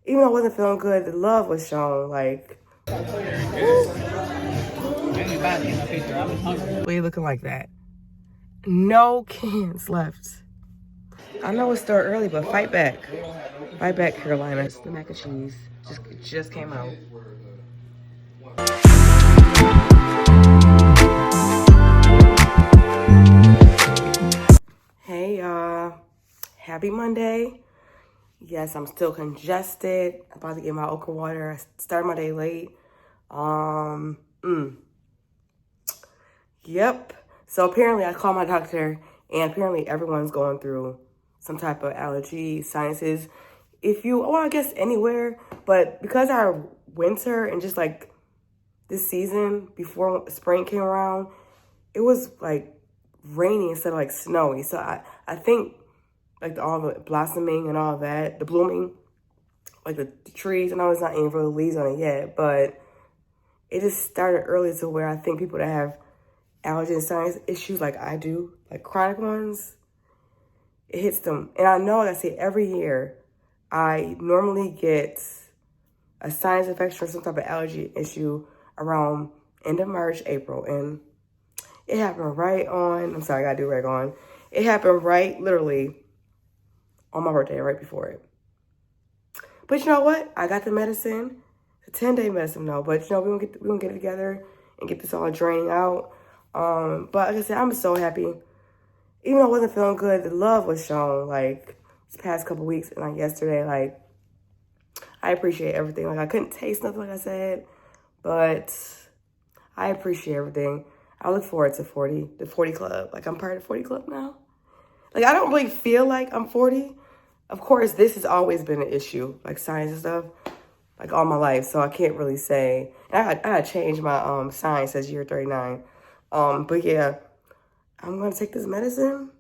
even though I wasn't feeling good, the love was shown. Like, what are you looking like that? No cans left. I know it's still early, but fight back. Fight back, Carolina. It's the mac and cheese. Just came out. Hey, y'all. Happy Monday. Yes, I'm still congested. I'm about to get my okra water. I started my day late. Yep. So apparently I called my doctor, and apparently everyone's going through some type of allergy, sinuses. Well, I guess anywhere, but because our winter and just like this season before spring came around, it was like rainy instead of like snowy. So I think like all the blossoming and all that, the blooming, like the trees, and I was not even really leaves on it yet, but it just started early to where I think people that have allergy and sinus issues like I do, like chronic ones, it hits them. And I know, like I say, every year I normally get a sinus infection or some type of allergy issue around end of March, April. And it happened I'm sorry, I gotta do rag on. It happened right, literally, on my birthday, right before it. But you know what? I got the medicine. It's a 10-day medicine, no. But you know, we're gonna get it together and get this all draining out. But like I said, I'm so happy. Even though I wasn't feeling good, the love was shown, like, this past couple weeks and like yesterday. Like, I appreciate everything. Like, I couldn't taste nothing, like I said, but I appreciate everything. I look forward to the 40 club. Like, I'm part of the 40 club now. Like, I don't really feel like I'm 40. Of course, this has always been an issue, like science and stuff, like all my life. So I can't really say. And I had changed my science as year 39. But yeah, I'm gonna take this medicine,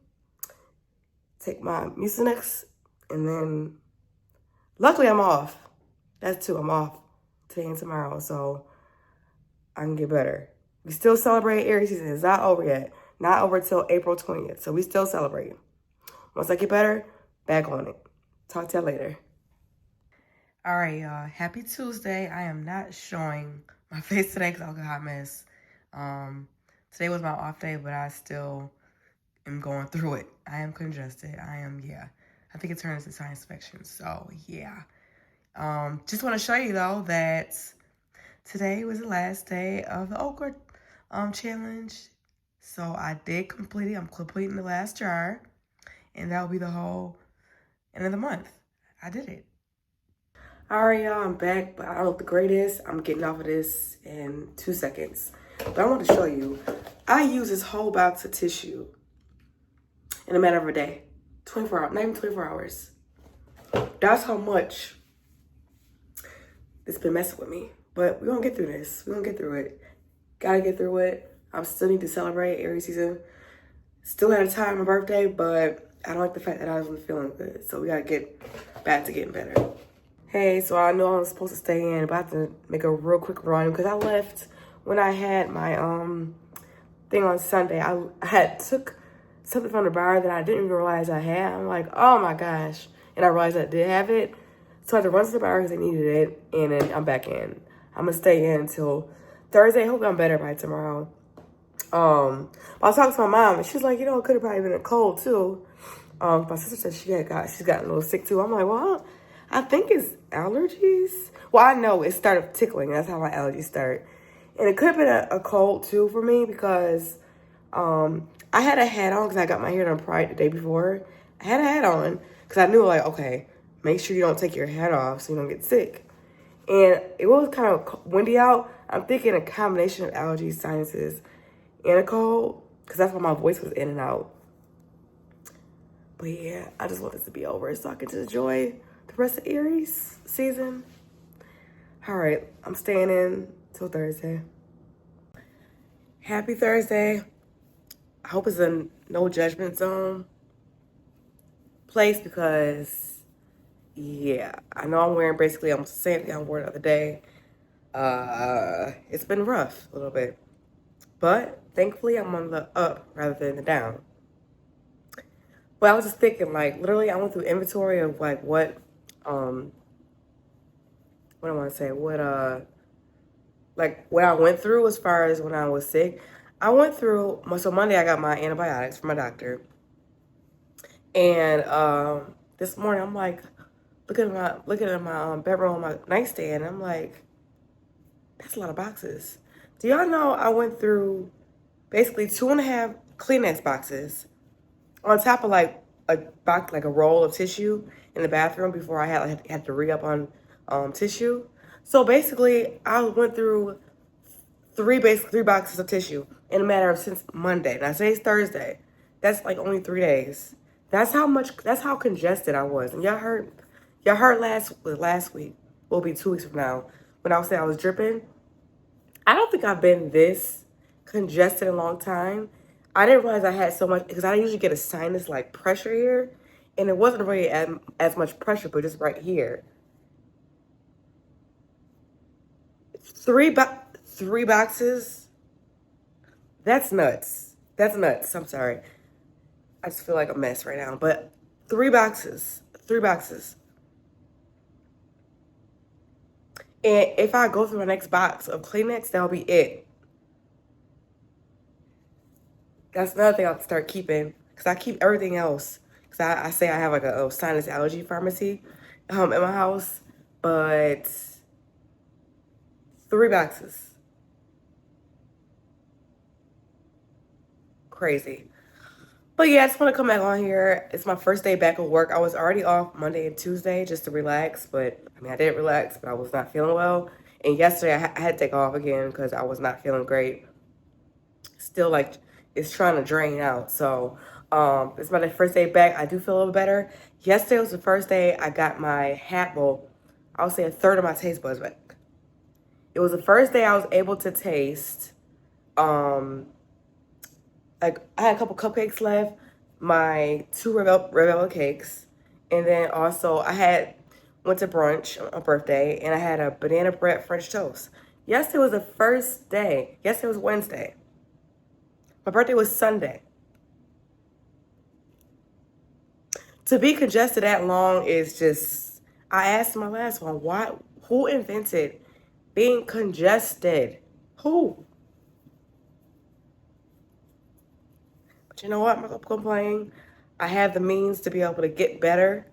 take my Mucinex, and then luckily I'm off. That's two. I'm off today and tomorrow, so I can get better. We still celebrate Aries season. It's not over yet. Not over till April 20th. So we still celebrate. Once I get better, back on it. Talk to you later. All right, y'all. Happy Tuesday. I am not showing my face today because I look a hot mess. Today was my off day, but I still am going through it. I am congested. I think it turns into sinus infection. So, yeah. Just want to show you, though, that today was the last day of the okra challenge. So I did complete it. I'm completing the last jar. And that will be the whole end of the month. I did it. All right, y'all, I'm back, but I don't look the greatest. I'm getting off of this in 2 seconds. But I want to show you, I use this whole box of tissue in a matter of a day. 24 hours, not even 24 hours. That's how much it's been messing with me. But we're going to get through this. We're going to get through it. Gotta get through it. I still need to celebrate Aries season. Still had a time my birthday, but I don't like the fact that I wasn't feeling good. So we gotta get back to getting better. Hey, so I know I was supposed to stay in, but I have to make a real quick run because I left when I had my thing on Sunday. I had took something from the bar that I didn't even realize I had. I'm like, oh my gosh. And I realized I did have it. So I had to run to the bar because they needed it. And then I'm back in. I'm gonna stay in until Thursday. Hope I'm better by tomorrow. I was talking to my mom and she's like, you know, it could have probably been a cold too. My sister said she's gotten a little sick too. I'm like, well, I think it's allergies. Well, I know it started tickling. That's how my allergies start. And it could have been a cold too for me because I had a hat on because I got my hair done Pride the day before. I had a hat on because I knew, like, okay, make sure you don't take your hat off so you don't get sick. And it was kind of windy out. I'm thinking a combination of allergies, sinuses, and a cold because that's why my voice was in and out. But yeah, I just want this to be over so I can just enjoy the rest of Aries season. All right, I'm staying in till Thursday. Happy Thursday. I hope it's a no judgment zone place because, yeah, I know I'm wearing basically almost the same thing I wore the other day. It's been rough a little bit. But thankfully, I'm on the up rather than the down. But I was just thinking, like, literally, I went through inventory of, like, what what I want to say, like what I went through as far as when I was sick. I went through, so Monday I got my antibiotics from my doctor. And this morning I'm like, looking at my bedroom on my nightstand. I'm like, that's a lot of boxes. Do y'all know I went through basically 2.5 Kleenex boxes on top of like a box, like a roll of tissue in the bathroom before I had to re-up on tissue. So basically, I went through three boxes of tissue in a matter of since Monday. Now today's Thursday. That's like only 3 days. That's how congested I was. And y'all heard last week, will be 2 weeks from now, when I was saying I was dripping. I don't think I've been this congested in a long time. I didn't realize I had so much because I usually get a sinus like pressure here, and it wasn't really as much pressure, but just right here. Three boxes. That's nuts. That's nuts. I'm sorry. I just feel like a mess right now. But 3 boxes. 3 boxes. And if I go through my next box of Kleenex, that'll be it. That's another thing I'll start keeping. Because I keep everything else. Because I say I have like a sinus allergy pharmacy in my house. But 3 boxes. Crazy. But yeah, I just want to come back on here. It's my first day back at work. I was already off Monday and Tuesday just to relax. But, I mean, I did relax, but I was not feeling well. And yesterday I had to take off again because I was not feeling great. Still, like, it's trying to drain out. So, it's my first day back. I do feel a little better. Yesterday was the first day I got my hat, well, I would say a third of my taste buds back. It was the first day I was able to taste, like I had a couple cupcakes left, my 2 red velvet cakes, and then also went to brunch on my birthday, and I had a banana bread French toast. Yesterday was the first day. Yesterday was Wednesday. My birthday was Sunday. To be congested that long is just, I asked my last one, who invented being congested? Who? But you know what? I'm not gonna complain. I have the means to be able to get better.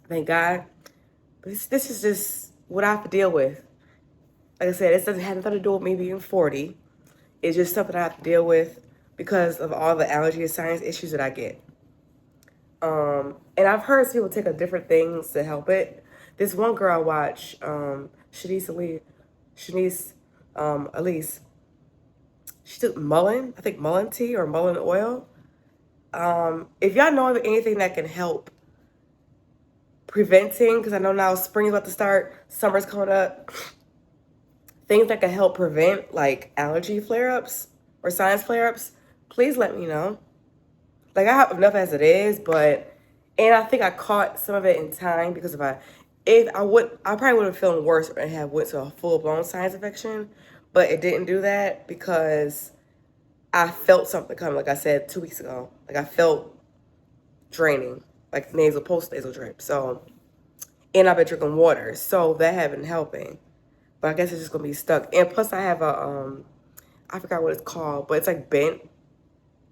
Thank God. But this is just what I have to deal with. Like I said, this doesn't have nothing to do with me being 40. It's just something I have to deal with because of all the allergy and sinus issues that I get. And I've heard people take different things to help it. This one girl I watch, Shanice Elise, she took mullein, I think mullein tea or mullein oil. If y'all know of anything that can help preventing, because I know now spring's about to start, summer's coming up, things that can help prevent like allergy flare-ups or sinus flare-ups, please let me know. Like I have enough as it is, and I think I caught some of it in time because I probably would have feeling worse and have went to a full-blown sinus infection, but it didn't do that because I felt something coming, like I said 2 weeks ago. Like I felt draining, like post-nasal drip. So, and I've been drinking water, so that had been helping. But I guess it's just gonna be stuck. And plus I have I forgot what it's called, but it's like bent.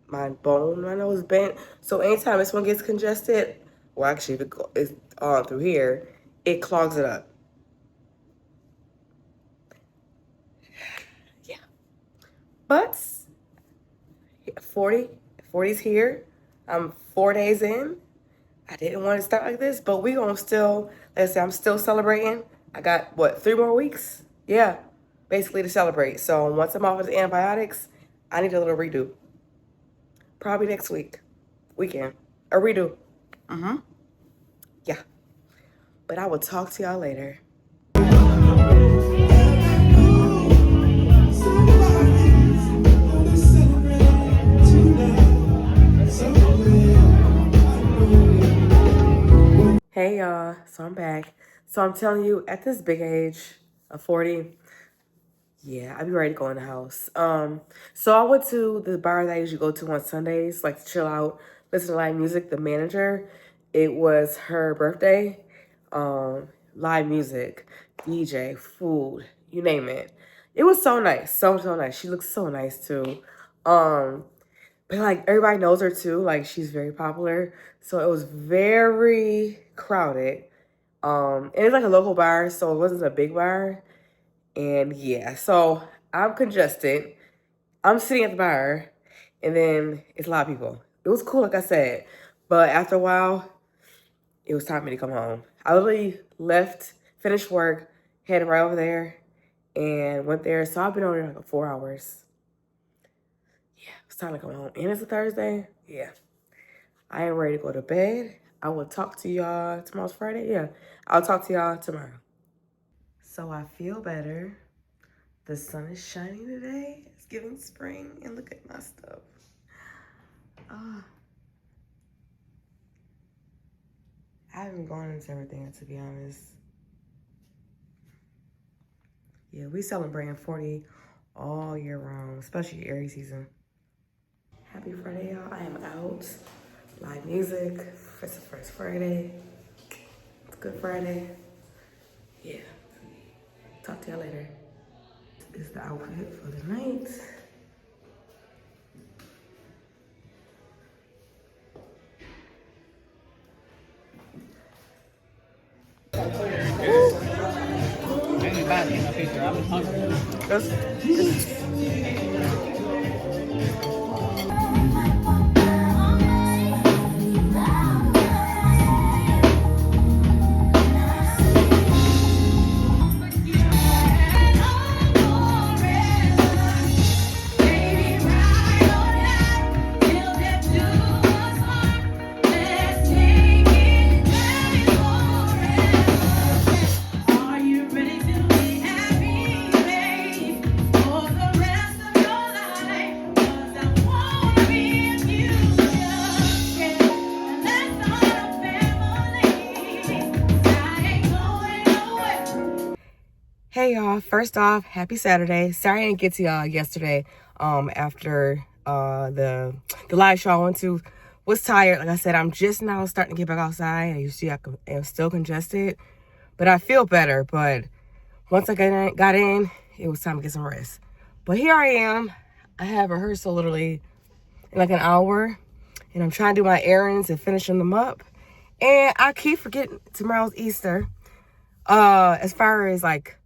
My bone, I know, is bent. So anytime this one gets congested, well actually if it's on through here, it clogs it up. Yeah. But 40's here. I'm 4 days in. I didn't want to start like this, but we gonna still, like I said, I'm still celebrating. I got, what, 3 more weeks? Yeah, basically to celebrate. So once I'm off of the antibiotics, I need a little redo. Probably next weekend, a redo. Yeah, but I will talk to y'all later. Hey y'all, so I'm back. So I'm telling you, at this big age of 40, yeah, I'd be ready to go in the house. So I went to the bar that I usually go to on Sundays, like to chill out, listen to live music. The manager, it was her birthday, live music. DJ, food, you name it. It was so nice, so nice. She looks so nice too. But like everybody knows her too. Like she's very popular, so it was very crowded. And it's like a local bar, so it wasn't a big bar. And yeah, so I'm congested. I'm sitting at the bar, and then it's a lot of people. It was cool, like I said, but after a while, it was time for me to come home. I literally left, finished work, headed right over there, and went there. So I've been over there like 4 hours. Yeah, it's time to come home. And it's a Thursday. Yeah, I am ready to go to bed. I will talk to y'all. Tomorrow's Friday. Yeah, I'll talk to y'all tomorrow. So I feel better. The sun is shining today. It's giving spring, and look at my stuff. I haven't gone into everything, to be honest. Yeah, we celebrating 40 all year round, especially Aries season. Happy Friday, y'all. I am out. Live music. It's the first Friday. It's Good Friday. Yeah. Talk to y'all later. This is the outfit for the night. Anybody in the picture, I was hungry. Hey y'all, first off, happy Saturday. Sorry I didn't get to y'all yesterday after the live show I went to. Was tired. Like I said, I'm just now starting to get back outside. And you see I'm still congested, but I feel better. But once I got in, it was time to get some rest. But here I am. I have rehearsal literally in like an hour, and I'm trying to do my errands and finishing them up. And I keep forgetting tomorrow's Easter. As far as like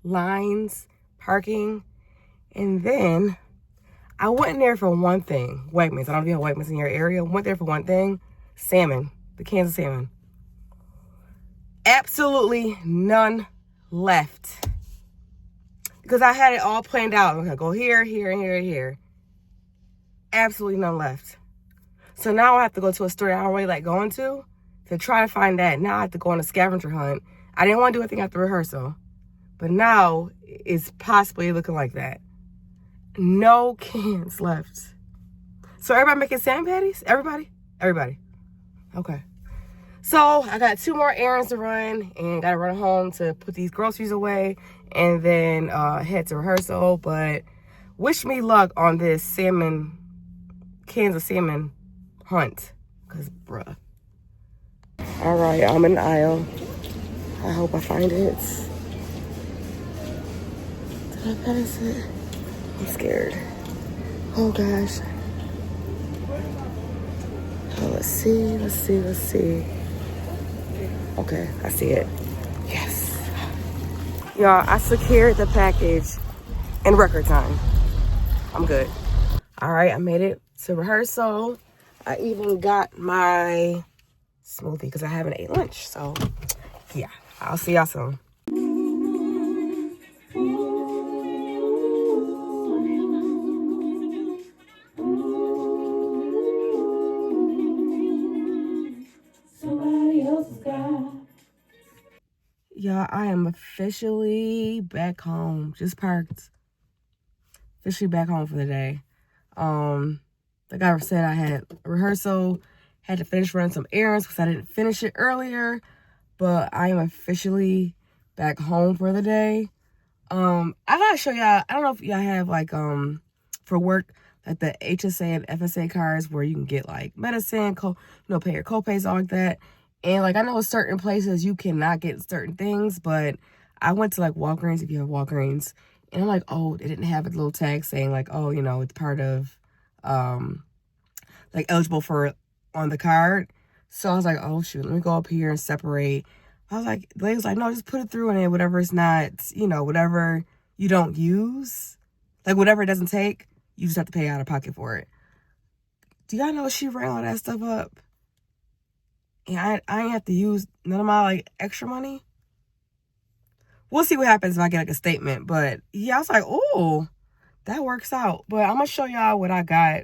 lines, parking, and then I went in there for one thing. Wegmans. I don't know if you have Wegmans in your area. Went there for one thing. Salmon. The cans of salmon. Absolutely none left. Because I had it all planned out. I'm going to go here, here, and here, and here. Absolutely none left. So now I have to go to a store I don't really like going to try to find that. Now I have to go on a scavenger hunt. I didn't want to do anything after rehearsal. But now it's possibly looking like that. No cans left. So everybody making salmon patties? Everybody? Everybody. Okay. So I got 2 more errands to run and got to run home to put these groceries away and then head to rehearsal. But wish me luck on this cans of salmon hunt. Because, bruh. All right, I'm in the aisle. I hope I find it. Did I pass it? I'm scared. Oh gosh. Oh, let's see. Okay, I see it. Yes. Y'all, I secured the package in record time. I'm good. All right, I made it to rehearsal. I even got my smoothie because I haven't ate lunch. So, yeah, I'll see y'all soon. Y'all, I am officially back home. Just parked. Officially back home for the day. Like I said, I had rehearsal. Had to finish running some errands because I didn't finish it earlier. But I am officially back home for the day. I gotta show y'all. I don't know if y'all have like for work like the HSA and FSA cards where you can get like medicine, pay your co-pays, all like that. And like I know certain places you cannot get certain things, but I went to like Walgreens, if you have Walgreens, and I'm like, oh, they didn't have a little tag saying like, oh, you know, it's part of, like eligible for on the card. So I was like, oh shoot, let me go up here and separate. I was like, the lady was like, no, just put it through and whatever it's not, you know, whatever you don't use, like whatever it doesn't take, you just have to pay out of pocket for it. Do y'all know she ran all that stuff up? And I ain't have to use none of my like extra money. We'll see what happens if I get like a statement. But yeah, I was like, oh, that works out. But I'm gonna show y'all what I got.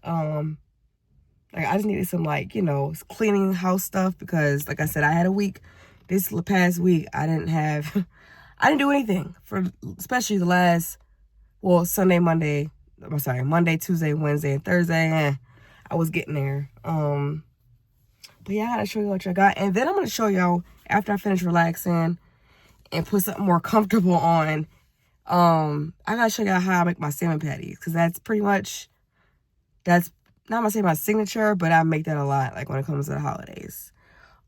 Like I just needed some like, you know, cleaning house stuff because like I said, I had a week. This past week I didn't do anything for especially the last, well, Sunday, Monday, I'm sorry, Monday, Tuesday, Wednesday, and Thursday. I was getting there. But yeah, I gotta show you what I got. And then I'm gonna show y'all after I finish relaxing and put something more comfortable on. I gotta show y'all how I make my salmon patties. Cause that's pretty much, that's not gonna say my signature, but I make that a lot, like when it comes to the holidays.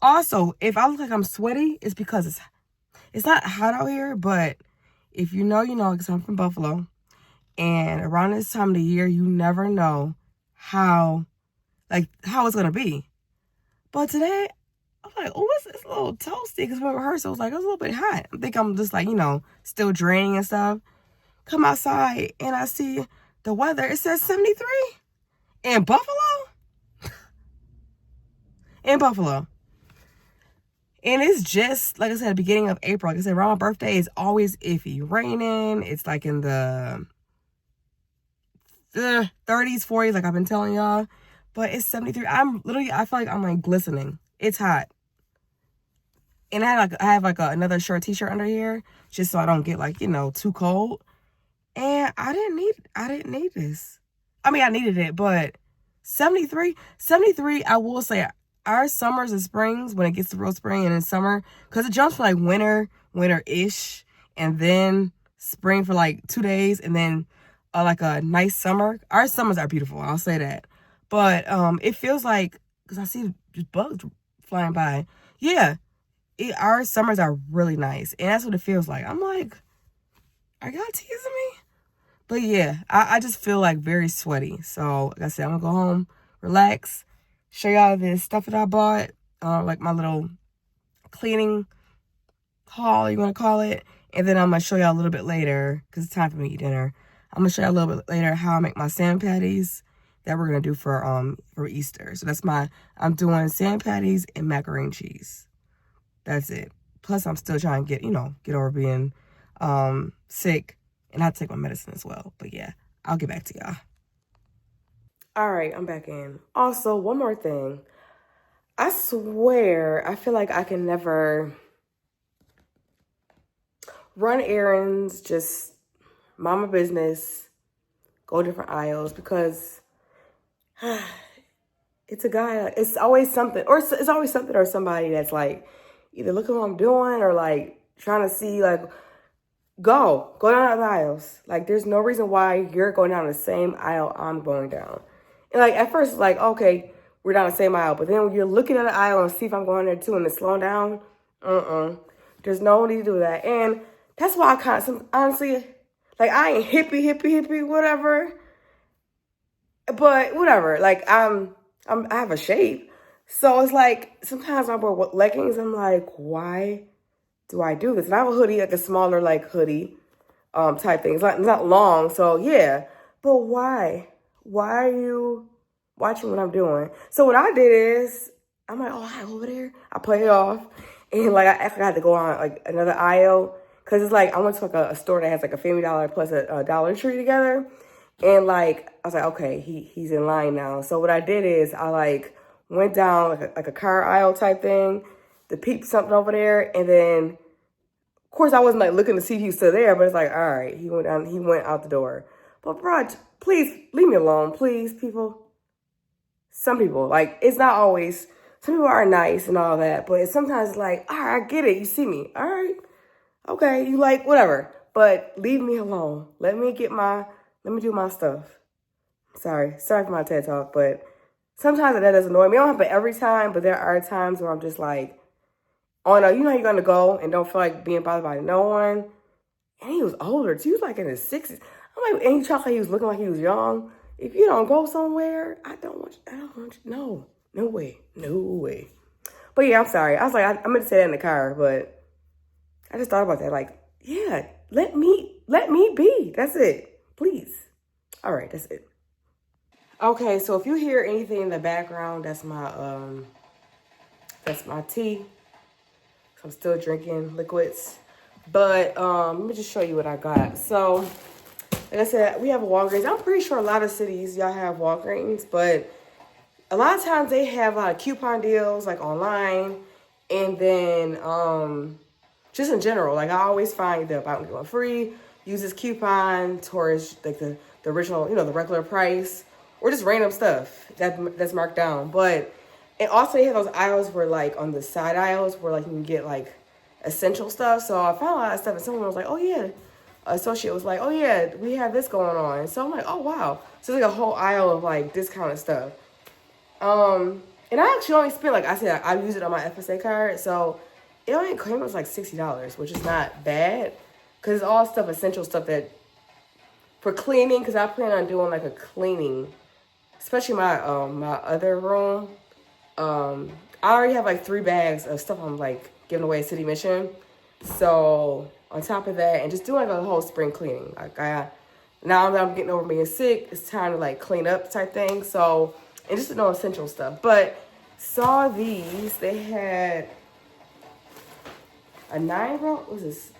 Also, if I look like I'm sweaty, it's because it's not hot out here, but if you know, you know, because I'm from Buffalo. And around this time of the year, you never know how it's gonna be. But today, I'm like, oh, it's a little toasty because when rehearsal, it was like, it was a little bit hot. I think I'm just like, you know, still draining and stuff. Come outside and I see the weather. It says 73 in Buffalo. In Buffalo. And it's just, like I said, beginning of April. Like I said, around my birthday, it's always iffy. Raining. It's like in the 30s, 40s, like I've been telling y'all. But it's 73. I feel like I'm like glistening. It's hot. And I have another short t-shirt under here just so I don't get like, you know, too cold. And I didn't need this. I mean, I needed it, but 73, I will say our summers and springs, when it gets to real spring and in summer, because it jumps from like winter-ish, and then spring for like 2 days, and then like a nice summer. Our summers are beautiful, I'll say that. But it feels like, because I see just bugs flying by. Yeah, our summers are really nice, and that's what it feels like. I'm like, are y'all teasing me? But yeah, I just feel like very sweaty. So like I said, I'm gonna go home, relax, show y'all this stuff that I bought, like my little cleaning haul, you wanna call it. And then I'm gonna show y'all a little bit later, because it's time for me to eat dinner. I'm gonna show y'all a little bit later how I make my salmon patties that we're gonna do for Easter. So I'm doing salmon patties and macaroni and cheese. That's it. Plus I'm still trying to get over being sick. And I have to take my medicine as well. But yeah, I'll get back to y'all. All right, I'm back in. Also, one more thing. I swear, I feel like I can never run errands, just mind my business, go different aisles, because it's a guy, it's always something or somebody that's like either looking what I'm doing or like trying to see like, Go down the aisles. Like, there's no reason why you're going down the same aisle I'm going down. And, like, at first, it's like, okay, we're down the same aisle. But then when you're looking at the aisle and see if I'm going there, too, and it's slowing down, there's no need to do that. And that's why honestly, like, I ain't hippie, whatever. But whatever. Like, I have a shape. So it's like, sometimes when I wear leggings, I'm like, why do I do this? And I have a hoodie, like a smaller like hoodie type thing. It's not long, so yeah. But why? Why are you watching what I'm doing? So what I did is, I'm like, oh, I go over there. I play it off. And like I had to go on like another aisle. Cause it's like, I went to like a store that has like a Family Dollar plus a Dollar Tree together. And like, I was like, okay, he's in line now. So what I did is I like went down like a car aisle type thing to peep something over there, and then, of course, I wasn't like looking to see if he was still there, but it's like, all right, he went out the door. But bro, please leave me alone, please, people. Some people, like, it's not always. Some people are nice and all that, but sometimes it's like, all right, I get it, you see me, all right, okay, you like whatever, but leave me alone. Let me do my stuff. Sorry for my TED talk, but sometimes that does annoy me. I don't happen every time, but there are times where I'm just like, on a, you know, you're gonna go and don't feel like being bothered by no one. And he was older too. He was like in his 60s. I'm like, and he talked like he was looking like he was young. If you don't go somewhere, I don't want you. No way. No way. But yeah, I'm sorry. I was like, I meant to say that in the car, but I just thought about that. Like, yeah, let me be. That's it. Please. All right, that's it. Okay, so if you hear anything in the background, that's my tea. I'm still drinking liquids. But let me just show you what I got. So, like I said, we have a Walgreens. I'm pretty sure a lot of cities, y'all have Walgreens. But a lot of times they have a lot of coupon deals, like online. And then just in general, like I always find the buy one, get one free. Use this coupon towards like the original, you know, the regular price. Or just random stuff that's marked down. But, and also they have those aisles where like on the side aisles where like you can get like essential stuff. So I found a lot of stuff and someone was like, oh yeah, associate was like, oh yeah, we have this going on. So I'm like, oh wow. So it's like a whole aisle of like discounted stuff. And I actually only spent, like I said, I use it on my FSA card. So it only came was like $60, which is not bad. Cause it's all stuff, essential stuff that for cleaning, cause I plan on doing like a cleaning, especially my my other room. I already have like 3 bags of stuff I'm like giving away at City Mission. So on top of that, and just doing like a whole spring cleaning. Like now that I'm getting over being sick, it's time to like clean up type thing. So, and just no essential stuff. But saw these, they had a 9-roll, what was this?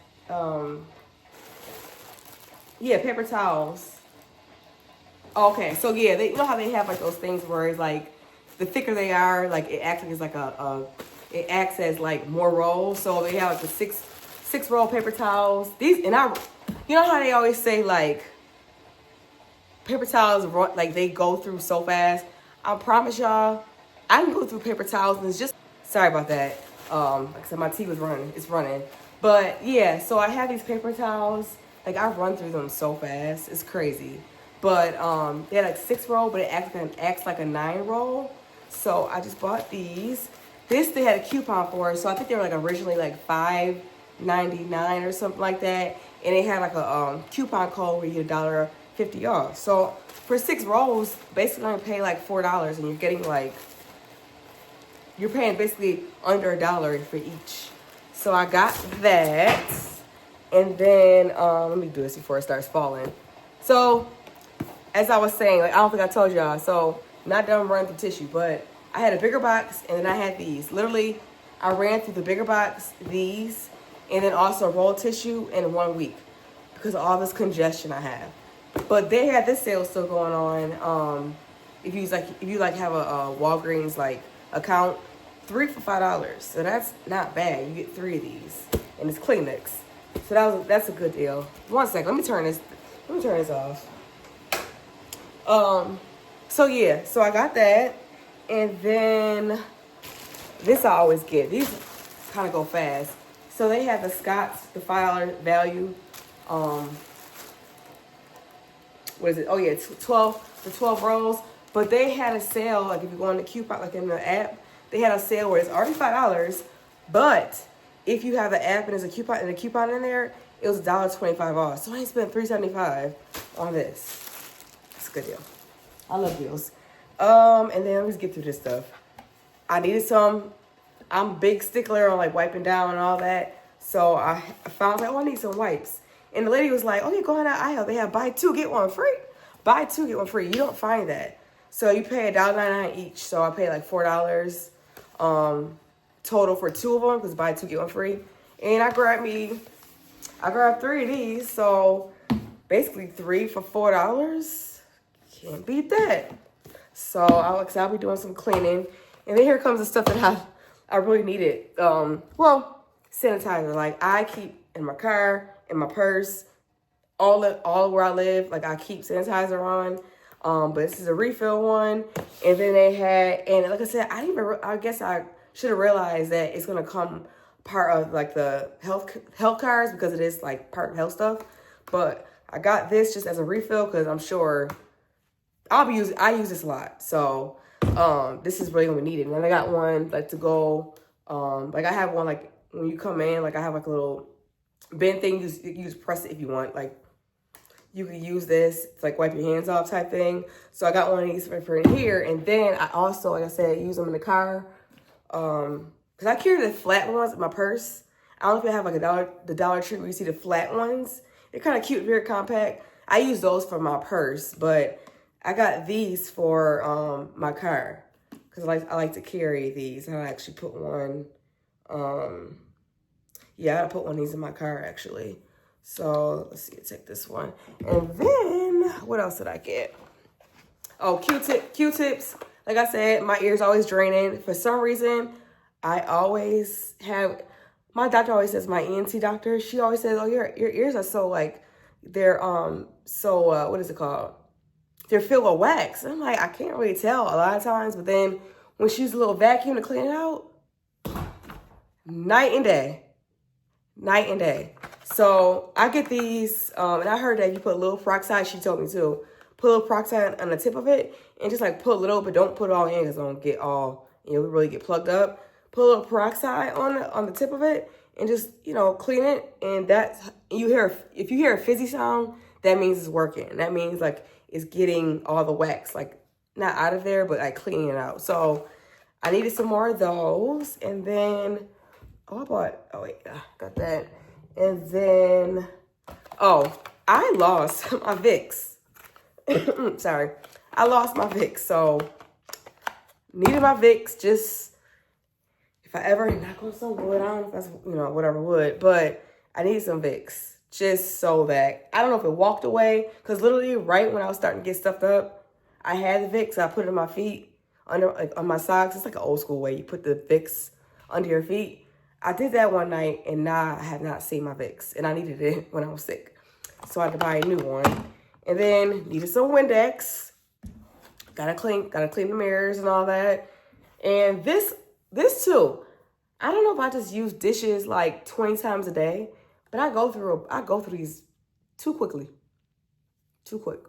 Yeah, paper towels. Okay, so yeah, you know how they have like those things where it's like, the thicker they are, like it acts like it's like it acts as like more rolls. So they have like the six roll paper towels. These, and you know how they always say like paper towels like they go through so fast. I promise y'all, I can go through paper towels and it's just, sorry about that. Like I said, my tea was running, it's running. But yeah, so I have these paper towels. Like I run through them so fast, it's crazy. But they're like 6-roll, but it acts like a 9-roll. So I just bought these. This they had a coupon for, so I think they were like originally like $5.99 or something like that. And they had like a coupon code where you get $1.50 off. So for 6 rolls, basically I'm pay like $4, and you're getting like, you're paying basically under $1 for each. So I got that. And then let me do this before it starts falling. So as I was saying, like I don't think I told y'all, so not done running through tissue, but I had a bigger box and then I had these. Literally, I ran through the bigger box, these, and then also rolled tissue in 1 week because of all this congestion I have. But they had this sale still going on. If you have a Walgreens like account, 3 for $5. So that's not bad. You get 3 of these, and it's Kleenex. So that's a good deal. 1 second, let me turn this off. So yeah, so I got that, and then this I always get. These kind of go fast. So they have the Scott's, the $5 value. What is it? Oh yeah, it's 12 rolls. But they had a sale, like if you go on the coupon, like in the app, they had a sale where it's already $5, but if you have the app and there's a coupon in there, it was $1.25 off. So I spent $3.75 on this. It's a good deal. I love deals. And then let's get through this stuff. I needed some. I'm a big stickler on like wiping down and all that. So I found like, oh, I need some wipes. And the lady was like, oh, yeah, go in that aisle. They have buy 2, get 1 free. Buy 2, get 1 free. You don't find that. So you pay $1.99 each. So I paid like $4 total for 2 of them because buy 2, get 1 free. And I grabbed 3 of these. So basically 3 for $4. Can't beat that. So I'll be doing some cleaning. And then here comes the stuff that I really needed. Well, sanitizer. Like I keep in my car, in my purse, all where I live. Like I keep sanitizer on. But this is a refill one. And then they had, and like I said, I guess I should have realized that it's gonna come part of like the health cards because it is like part of health stuff. But I got this just as a refill because I'm sure I use this a lot. So this is really gonna be needed. And then I got one like to go Like I have one, like when you come in, like I have like a little bin thing. You just press it if you want. Like you can use this to like wipe your hands off type thing. So I got one of these for in here. And then I also, like I said, use them in the car. Because I carry the flat ones in my purse. I don't know if you have like the Dollar Tree where you see the flat ones. They're kind of cute, very compact. I use those for my purse, but I got these for my car. Because I like to carry these. And I actually put one, yeah, I gotta put one of these in my car actually. So let's see, take this one. And then what else did I get? Oh, Q-tips. Like I said, my ears always draining. For some reason, I always have, my doctor always says, my ENT doctor, she always says, oh, your ears are so like, they're what is it called? They're filled with wax. I'm like, I can't really tell a lot of times, but then when she uses a little vacuum to clean it out, night and day. Night and day. So I get these, and I heard that if you put a little peroxide, she told me too, put a little peroxide on the tip of it, and just like put a little, but don't put it all in because it don't get all, really get plugged up. Put a little peroxide on the tip of it, and just, clean it. And that's, if you hear a fizzy sound, that means it's working. That means like it's getting all the wax, like not out of there, but like cleaning it out. So I needed some more of those. And then, got that. And then, I lost my Vicks. Sorry. I lost my Vicks. So, needed my Vicks. Just, if I ever knock on some wood, I don't know if that's, whatever wood. But I needed some Vicks. Just so that, I don't know if it walked away. Because literally, right when I was starting to get stuffed up, I had the Vicks. I put it on my feet, on my socks. It's like an old school way. You put the Vicks under your feet. I did that one night, and now I have not seen my Vicks, and I needed it when I was sick. So I had to buy a new one. And then needed some Windex. Gotta clean the mirrors and all that. And this too. I don't know if I just use dishes like 20 times a day, but I go through these too quickly. Too quick.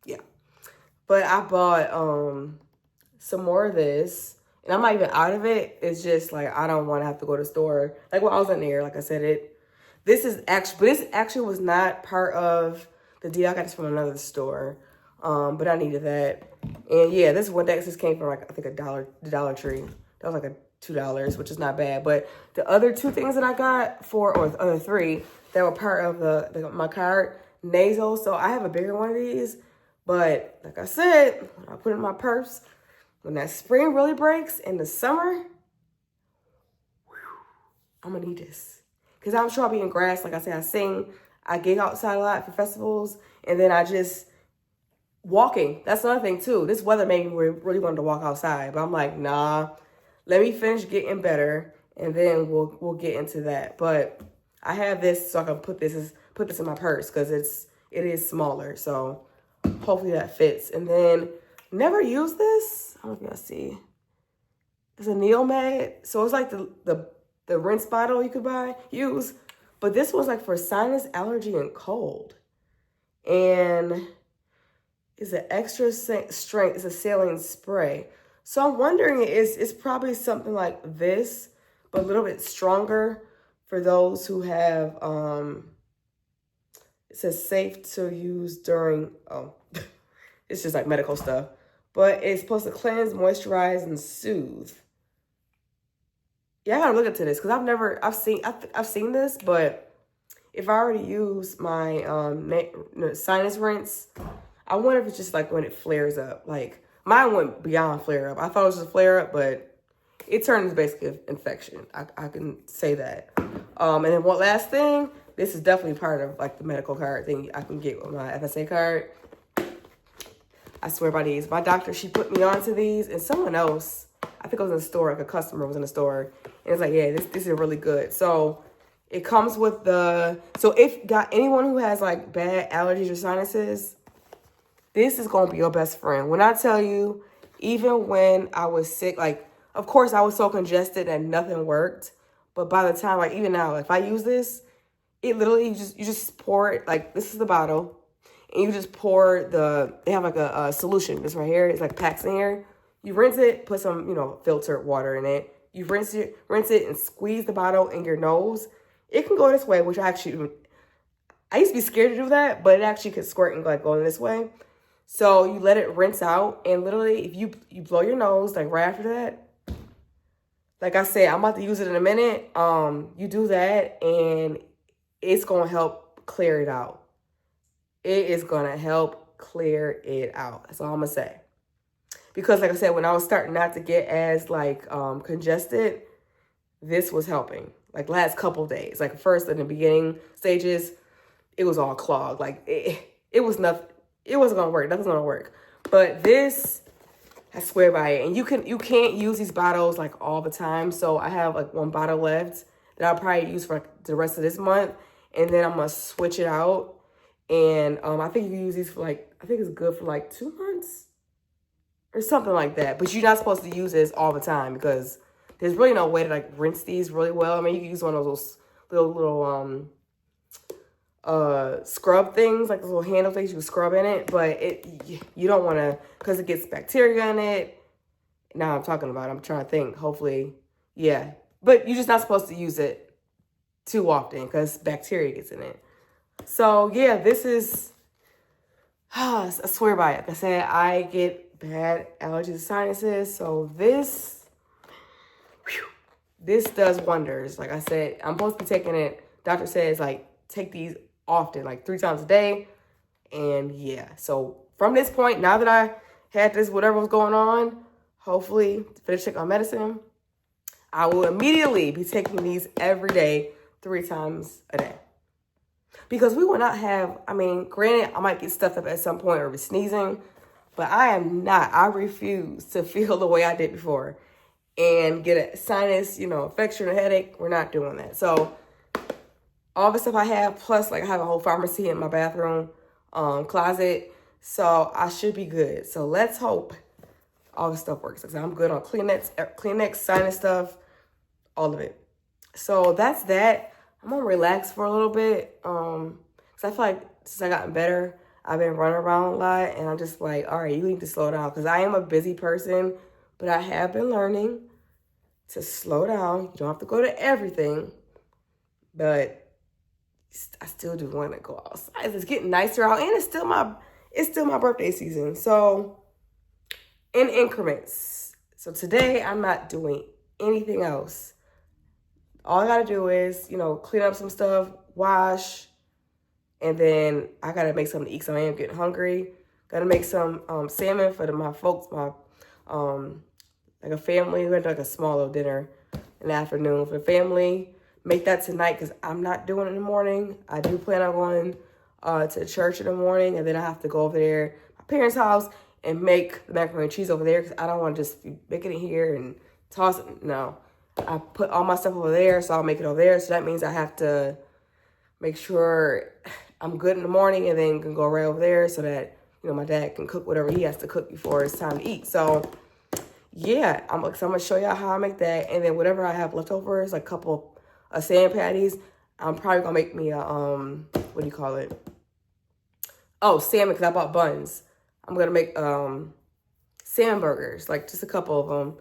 Yeah. But I bought some more of this. And I'm not even out of it. It's just like, I don't want to have to go to the store. Like when I was in there, like I said, this actually was not part of the deal. I got this from another store. But I needed that. And yeah, this Windex, this came from like, I think the Dollar Tree. That was like $2, which is not bad. But the other two things that I got or the other three that were part of my card, nasal. So I have a bigger one of these. But like I said, I put it in my purse. When that spring really breaks in the summer, I'm gonna need this. Because I'm sure I'll be in grass. Like I said, I gig outside a lot for festivals. And then I just, walking. That's another thing too. This weather made me really want to walk outside. But I'm like, nah, let me finish getting better. And then we'll get into that. But I have this so I can put this in my purse because it is smaller. So hopefully that fits. And then never used this. I don't know if y'all see. It's a Neomed. So it's like the rinse bottle you could use. But this was like for sinus, allergy, and cold. And it's an extra strength. It's a saline spray. So I'm wondering, it's probably something like this, but a little bit stronger for those who have, it says safe to use during, it's just like medical stuff. But it's supposed to cleanse, moisturize, and soothe. Yeah, I gotta look into this because I've seen this, but if I already use my sinus rinse, I wonder if it's just like when it flares up. Like mine went beyond flare up. I thought it was just flare up, but it turned into basically an infection. I can say that. And then one last thing, this is definitely part of like the medical card thing I can get with my FSA card. I swear by these. My doctor, she put me onto these, and someone else, I think it was in the store, like a customer was in the store, and it's like, yeah, this is really good. So it comes with so if got anyone who has like bad allergies or sinuses, this is going to be your best friend. When I tell you, even when I was sick, like, of course I was so congested that nothing worked, but by the time, like even now, if I use this, it literally, you just pour it, like this is the bottle. And you just pour they have like a solution. This right here is like packs in here. You rinse it, put some, filtered water in it. you rinse it and squeeze the bottle in your nose. It can go this way, which I used to be scared to do that, but it actually could squirt and like go in this way. So you let it rinse out, and literally if you blow your nose like right after that, like I said, I'm about to use it in a minute. You do that and it's gonna help clear it out. It is gonna help clear it out. That's all I'm gonna say. Because like I said, when I was starting not to get as like congested, this was helping. Like last couple of days. Like first in the beginning stages, it was all clogged. Like it was nothing. It wasn't gonna work. Nothing's gonna work. But this, I swear by it. And you can't use these bottles like all the time. So I have like one bottle left that I'll probably use for like, the rest of this month. And then I'm gonna switch it out. And I think you use these for like, I think it's good for like 2 months or something like that. But you're not supposed to use this all the time because there's really no way to like rinse these really well. I mean, you can use one of those little scrub things, like those little handle things you can scrub in it, but you don't want to, because it gets bacteria in it. Now I'm talking about it, I'm trying to think, hopefully, yeah. But you're just not supposed to use it too often because bacteria gets in it. So yeah, this is, I swear by it. Like I said, I get bad allergies and sinuses, so this does wonders. Like I said, I'm supposed to be taking it, doctor says like, take these often, like 3 times a day. And yeah, so from this point, now that I had this, whatever was going on, hopefully finish taking my medicine, I will immediately be taking these every day, 3 times a day. Because we will not have, I mean, granted, I might get stuffed up at some point or be sneezing, but I refuse to feel the way I did before and get a sinus, infection or headache. We're not doing that. So all the stuff I have, plus like I have a whole pharmacy in my bathroom closet, so I should be good. So let's hope all the stuff works. I'm good on Kleenex, sinus stuff, all of it. So that's that. I'm gonna relax for a little bit, cause I feel like since I gotten better, I've been running around a lot, and I'm just like, all right, you need to slow down, cause I am a busy person, but I have been learning to slow down. You don't have to go to everything, but I still do want to go outside. It's getting nicer out, and it's still my birthday season. So in increments. So today I'm not doing anything else. All I gotta do is, clean up some stuff, wash, and then I gotta make something to eat. So I am getting hungry. Gotta make some salmon for my folks, my like a family. We're gonna do like a small little dinner in the afternoon for the family. Make that tonight because I'm not doing it in the morning. I do plan on going to church in the morning, and then I have to go over there, my parents' house, and make the macaroni and cheese over there because I don't want to just be making it here and toss it. No, I put all my stuff over there, so I'll make it over there. So that means I have to make sure I'm good in the morning and then can go right over there so that, my dad can cook whatever he has to cook before it's time to eat. So yeah, I'm going to show y'all how I make that. And then whatever I have leftovers, like a couple of salmon patties, I'm probably going to make me a, what do you call it? Oh, salmon, because I bought buns. I'm going to make salmon burgers, like just a couple of them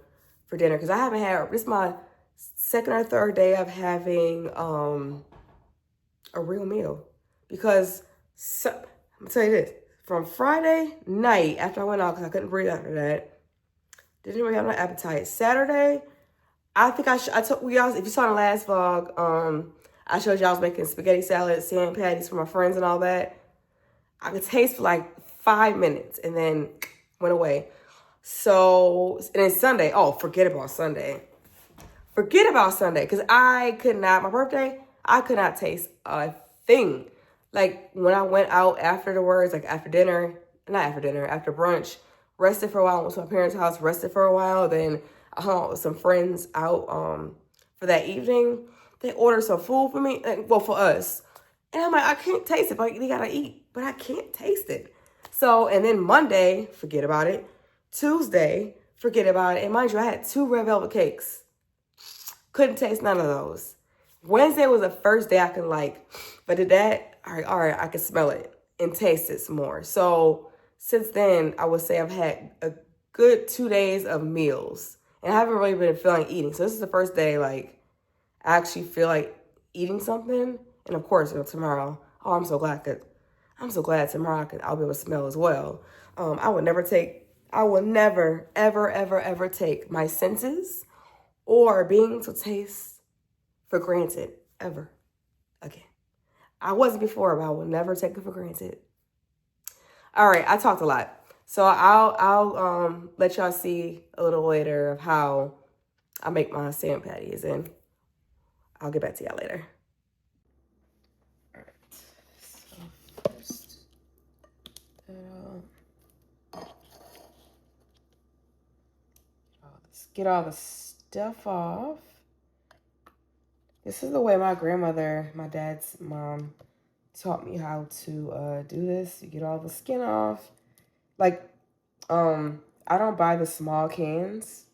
for dinner. Because I haven't had, this is my second or third day of having a real meal. Because, I'm going to tell you this, from Friday night after I went out, because I couldn't breathe after that, didn't really have no appetite. Saturday, I think I told y'all, if you saw in the last vlog, I showed y'all I was making spaghetti salad, salmon patties for my friends and all that. I could taste for like 5 minutes and then went away. So, and then Sunday, forget about Sunday. Forget about Sunday, because I could not, my birthday, I could not taste a thing. Like when I went out afterwards, like after brunch, rested for a while, went to my parents' house, rested for a while, then I hung out with some friends out for that evening. They ordered some food for me, for us. And I'm like, I can't taste it, but they gotta eat, but I can't taste it. So, and then Monday, forget about it. Tuesday, forget about it. And mind you, I had 2 red velvet cakes. Couldn't taste none of those. Wednesday was the first day I could if I did that, all right, I could smell it and taste it some more. So since then, I would say I've had a good 2 days of meals. And I haven't really been feeling eating. So this is the first day, like, I actually feel like eating something. And of course, tomorrow, oh, I'm so glad tomorrow I'll be able to smell as well. I would never, ever, ever, ever take my senses or being able to taste for granted, ever again. I wasn't before, but I will never take it for granted. All right, I talked a lot. So I'll let y'all see a little later of how I make my salmon patties, and I'll get back to y'all later. All right. So first, get all the stuff off. This is the way my grandmother, my dad's mom, taught me how to do this. You get all the skin off. Like, I don't buy the small cans,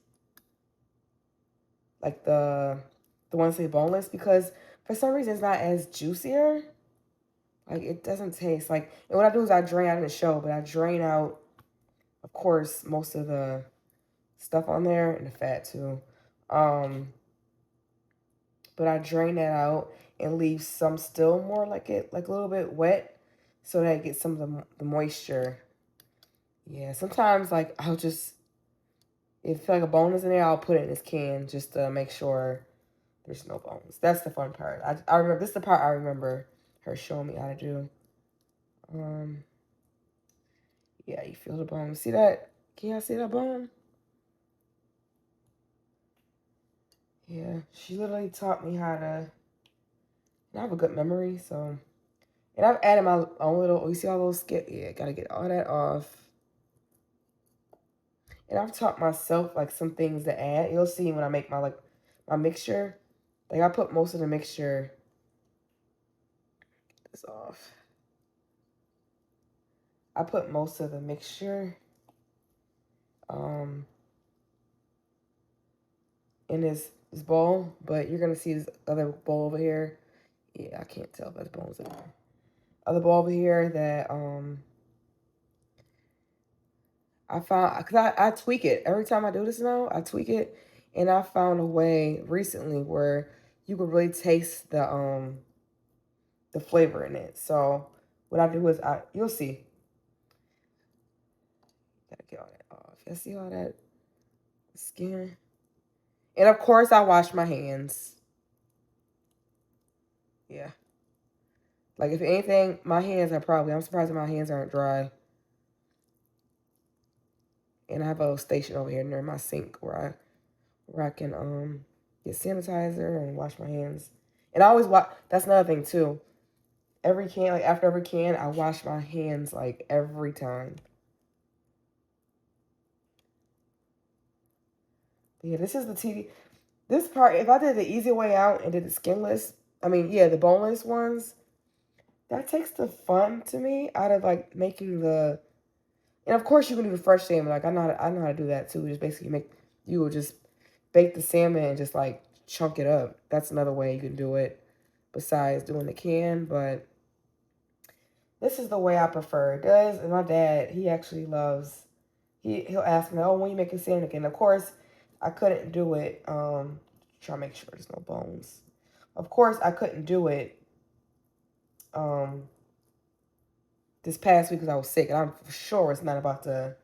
like the ones that say boneless, because for some reason it's not as juicier. Like, it doesn't taste like, and what I do is I drain out in the show, but I drain out, of course, most of the stuff on there and the fat too. But I drain that out and leave some still more like a little bit wet, so that I get some of the moisture. Yeah, sometimes like I'll just, if I feel like a bone is in there, I'll put it in this can just to make sure there's no bones. That's the fun part. I remember, this is the part I remember her showing me how to do. Yeah, you feel the bone. See that? Can y'all see that bone? Yeah, she literally taught me how to. And I have a good memory, so. And I've added my own little, you see all those skin? Yeah, gotta get all that off. And I've taught myself, like, some things to add. You'll see when I make my mixture. Like, I put most of the mixture. Get this off. I put most of the mixture in this bowl, but you're gonna see this other bowl over here. Yeah, I can't tell if there's bones in there. Other bowl over here that I found, because I tweak it. Every time I do this now, I tweak it. And I found a way recently where you could really taste the flavor in it. So what I do is you'll see. Gotta get all that off. You see all that skin? And of course I wash my hands. Yeah. Like, if anything, my hands are I'm surprised that my hands aren't dry. And I have a little station over here near my sink where I can get sanitizer and wash my hands. And I always wash. That's another thing too. Every can, like after every can, I wash my hands like every time. But yeah, this is the TV. This part, if I did the easy way out and did the skinless, the boneless ones, that takes the fun to me out of like making the. And of course, you can do the fresh salmon. Like, I know how to do that too. Just basically you will just bake the salmon and just like chunk it up. That's another way you can do it besides doing the can. But this is the way I prefer it. Does, and my dad, he actually loves. He'll ask me, "Oh, when you making salmon again?" Of course, I couldn't do it. Try to make sure there's no bones. Of course, I couldn't do it. This past week because I was sick, and I'm sure it's not about to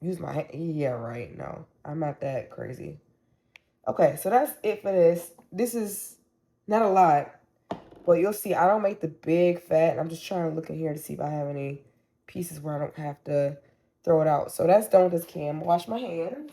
use my hand. Yeah, right. No, I'm not that crazy. Okay, so that's it for this. This is not a lot, but you'll see I don't make the big fat. And I'm just trying to look in here to see if I have any pieces where I don't have to throw it out. So that's done with this can. Wash my hands.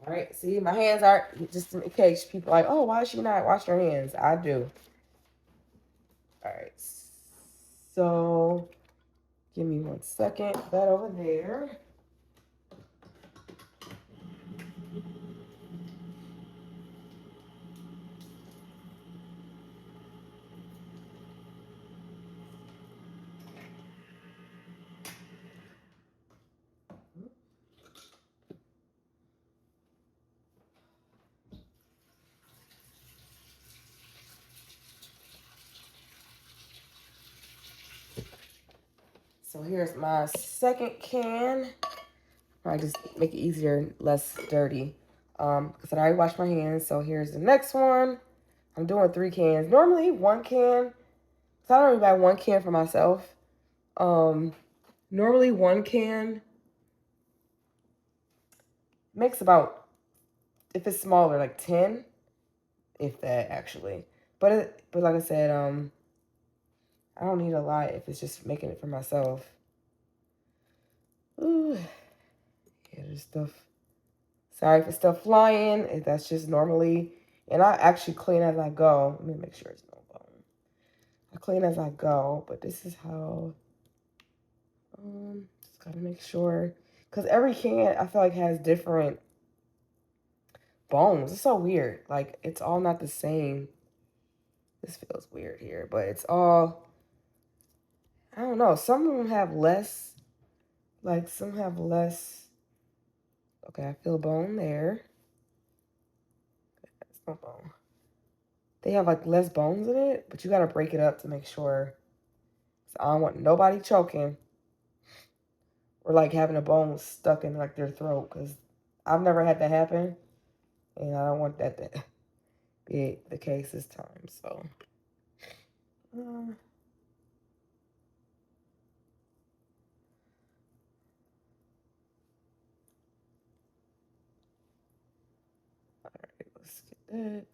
All right, see, my hands are, just in case people are like, oh, why does she not wash her hands? I do. All right, so give me 1 second. That over there. So here's my second can. I just make it easier, less dirty. Because I already washed my hands. So here's the next one. I'm doing 3 cans. Normally 1 can. So I don't even buy 1 can for myself. Normally 1 can makes about, if it's smaller, like 10, if that actually. But like I said, I don't need a lot if it's just making it for myself. Ooh. Yeah, there's stuff. Sorry for stuff flying. If that's just normally, and I actually clean as I go. Let me make sure it's no bone. I clean as I go, but this is how. Just gotta make sure, because every can I feel like has different bones. It's so weird. Like it's all not the same. This feels weird here, but it's all. I don't know. Some of them have less. Like some have less. Okay, I feel a bone there. That's no bone. They have like less bones in it, but you gotta break it up to make sure. So I don't want nobody choking or like having a bone stuck in like their throat, because I've never had that happen, and I don't want that to be the case this time. So, all right, let's get that.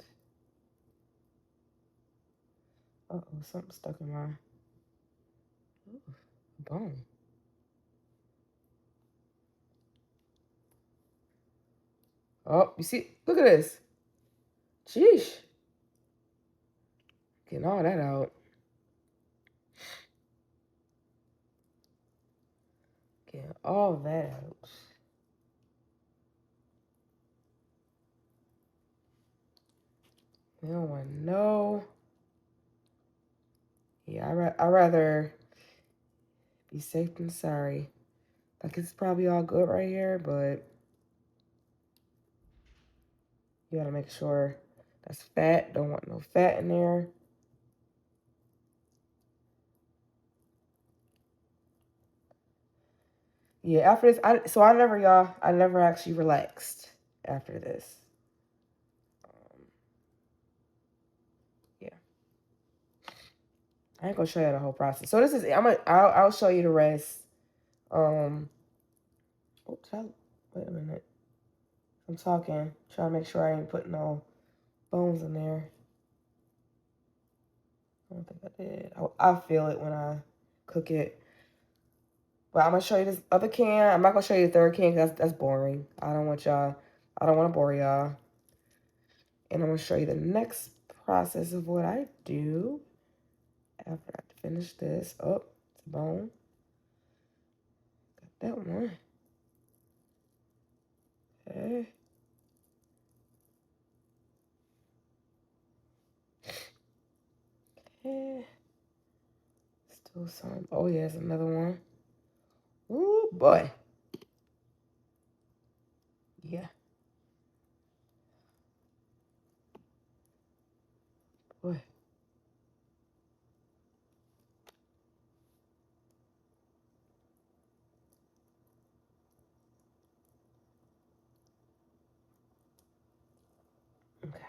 Uh-oh, something stuck in my bone. Oh, you see? Look at this. Sheesh. Getting all that out. Getting all that out. We don't want to know. Yeah, I rather be safe than sorry. Like it's probably all good right here, but you gotta make sure that's fat. Don't want no fat in there. Yeah, after this, I never actually relaxed after this. Yeah, I ain't gonna show you the whole process. So this is, I'll show you the rest. Oops, wait a minute. I'm talking, trying to make sure I ain't putting no bones in there. I don't think I did. I'll feel it when I cook it. But I'm gonna show you this other can. I'm not gonna show you the third can because that's boring. I don't want to bore y'all. And I'm gonna show you the next process of what I do after I finish this. Oh, it's a bone. Got that one. Okay. Okay. Still some. Oh, yeah, it's another one. Ooh, boy. Yeah. Boy. Okay.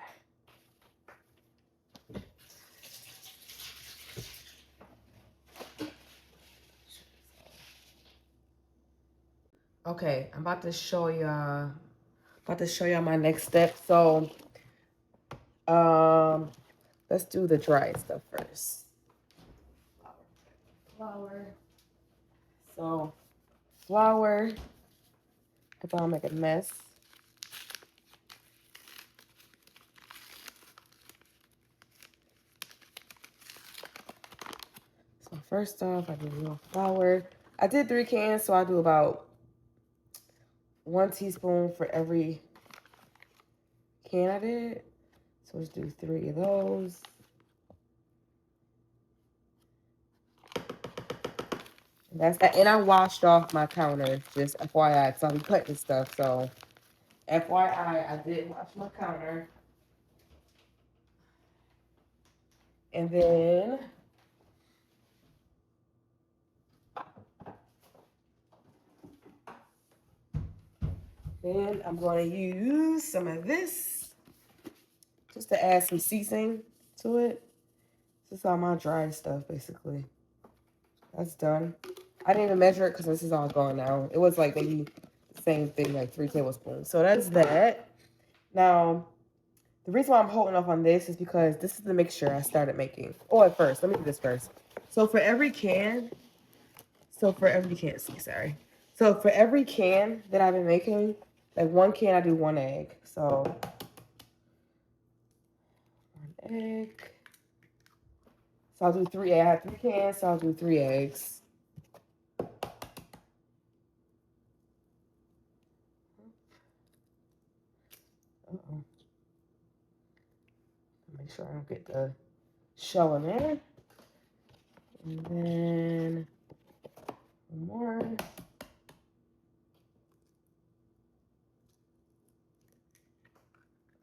Okay, I'm about to show y'all. My next step. So, let's do the dry stuff first. Flour. So, flour. If I'll make a mess. So first off, I do a little flour. I did 3 cans, so I do about 1 teaspoon for every can I did. So let's do 3 of those. And that's that. And I washed off my counter, just FYI, because I'll be cutting this stuff. So FYI, I did wash my counter. And then Then I'm going to use some of this just to add some seasoning to it. This is all my dry stuff, basically. That's done. I didn't even measure it because this is all gone now. It was like maybe the same thing, like 3 tablespoons. So that's that. Now, the reason why I'm holding off on this is because this is the mixture I started making. Oh, at first, let me do this first. So for every can that I've been making, like 1 can, I do 1 egg. So 1 egg. So I'll do 3 eggs. I have 3 cans, so I'll do 3 eggs. Uh-oh. Make sure I don't get the shell in there. And then 1 more.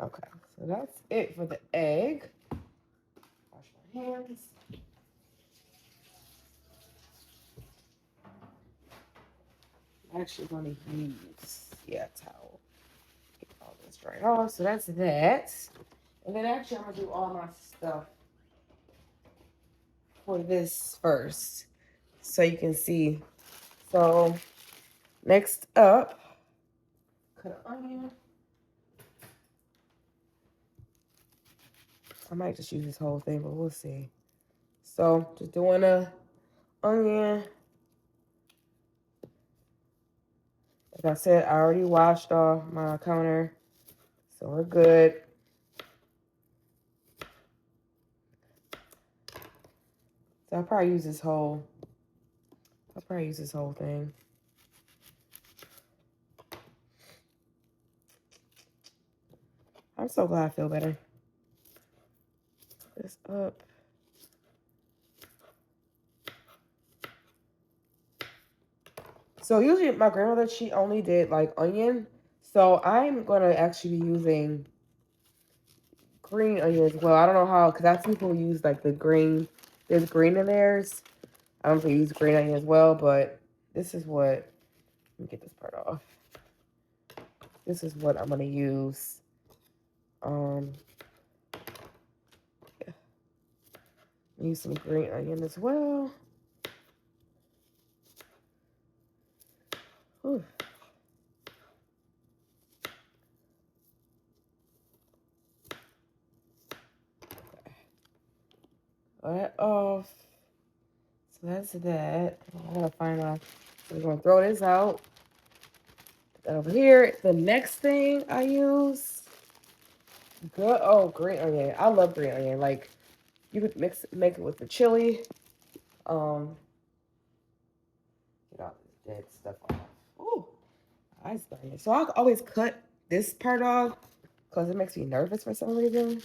Okay, so that's it for the egg. Wash my hands. I'm actually going to use, a towel. Get all this dried off. So that's that. And then actually I'm going to do all my stuff for this first so you can see. So next up, cut an onion. I might just use this whole thing, but we'll see. So just doing a onion. Like I said, I already washed off my counter, so we're good. So I'll probably use this whole thing. I'm so glad I feel better. This up. So usually my grandmother, she only did like onion. So I'm going to actually be using green onion as well. I don't know how, because I've seen people use like the green. There's green in theirs. I don't know if they use green onion as well, but this is what, let me get this part off. This is what I'm going to use. Yeah. Use some green onion as well. Whew. All that off. So that's that. I'm gonna find out. So we're gonna throw this out. Put that over here. The next thing I use, green onion. I love green onion. Like you could make it with the chili. Get all this dead stuff off. Ooh, eyes burning. So I always cut this part off because it makes me nervous for some reason.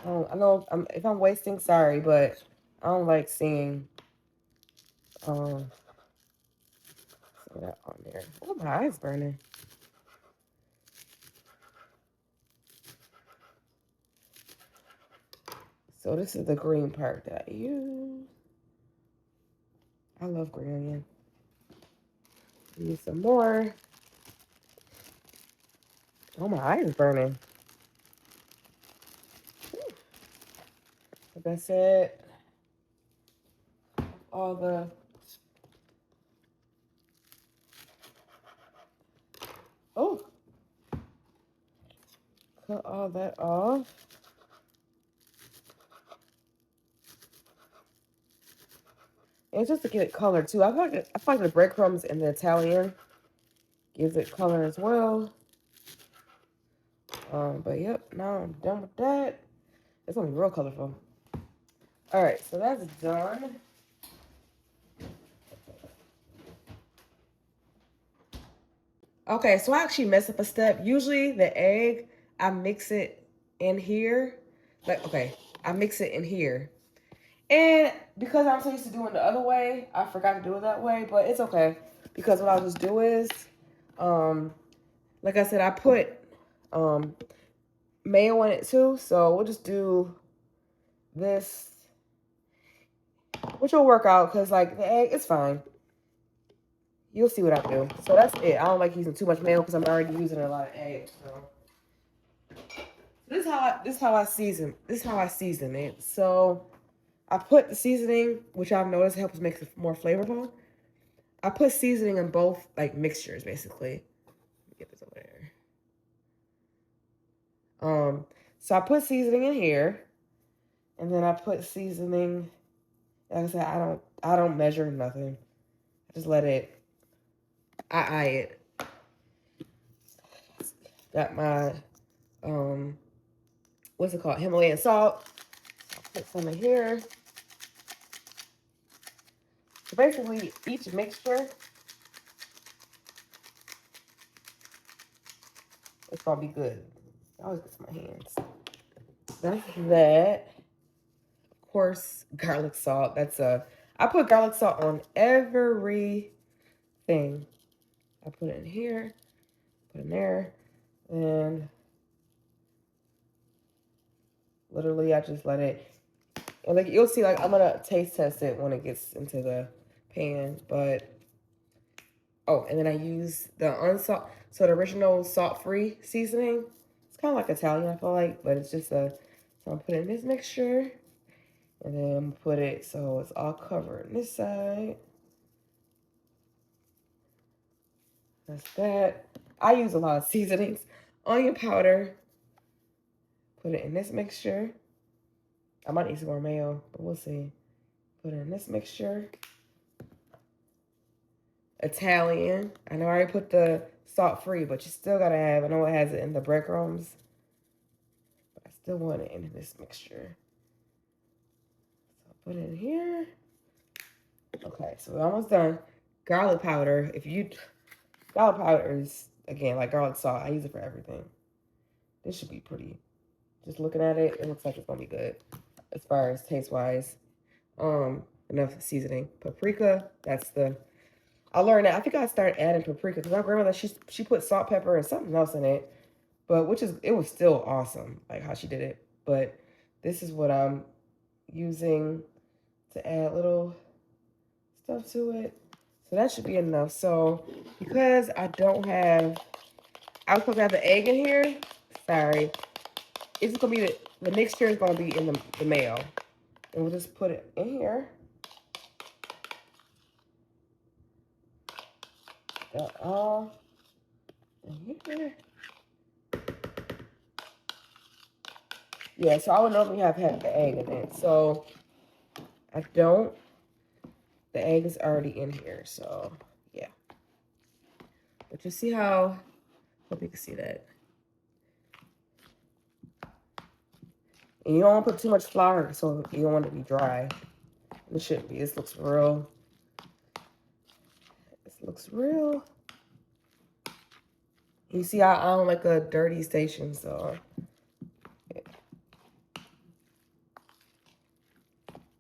I know if I'm wasting, sorry, but I don't like seeing some of that on there. Oh, my eyes burning. So this is the green part that I use. I love green onion. Use some more. Oh, my eye is burning. Like I said, all the cut all that off. And it's just to give it color too. I feel like the breadcrumbs and the Italian gives it color as well. But yep, now I'm done with that. It's gonna be real colorful. All right, so that's done. Okay, so I actually messed up a step. Usually the egg, I mix it in here. I mix it in here. And because I'm so used to doing the other way, I forgot to do it that way, but it's okay. Because what I'll just do is, like I said, I put mayo in it too. So we'll just do this, which will work out because like the egg, it's fine. you'll see what I do. So that's it. I don't like using too much mayo because I'm already using a lot of eggs. So this is how I season. This is how I season it. So I put the seasoning, which I've noticed helps make it more flavorful. I put seasoning in both like mixtures, basically. Get this over there. So I put seasoning in here, and then I put seasoning. Like I said, I don't measure nothing. I just let it. I eye it. Got my what's it called? Himalayan salt. I'll put some in here. So basically, each mixture is gonna be good. I always get to my hands. That's that. Of course, garlic salt. I put garlic salt on everything. I put it in here, put it in there, and literally I just let it. And like you'll see, like I'm gonna taste test it when it gets into the pan. But oh, and then I use the the original salt-free seasoning. It's kind of like Italian, I feel like, but it's just so I'm putting in this mixture, and then put it so it's all covered on this side. That's that. I use a lot of seasonings. Onion powder. Put it in this mixture. I might need some more mayo, but we'll see. Put it in this mixture. Italian. I know I already put the salt-free, but you still gotta have. I know it has it in the breadcrumbs, but I still want it in this mixture. So I'll put it in here. Okay, so we're almost done. Garlic powder. Garlic powder is, again, like garlic salt. I use it for everything. This should be pretty. Just looking at it, it looks like it's gonna be good as far as taste-wise. Enough seasoning. Paprika, I learned that. I think I started adding paprika because my grandmother, she put salt, pepper, and something else in it. But it was still awesome, like how she did it. But this is what I'm using to add little stuff to it. So that should be enough. So because I was supposed to have the egg in here. Sorry. It's just gonna be the mixture is gonna be in the mayo. And we'll just put it in here. Got all in here. Yeah, so I would normally have had the egg in it. So I don't. The egg is already in here, so yeah. But you see how, hope you can see that. And you don't want to put too much flour, so you don't want it to be dry. It shouldn't be. This looks real. You see, I don't like a dirty station, so yeah.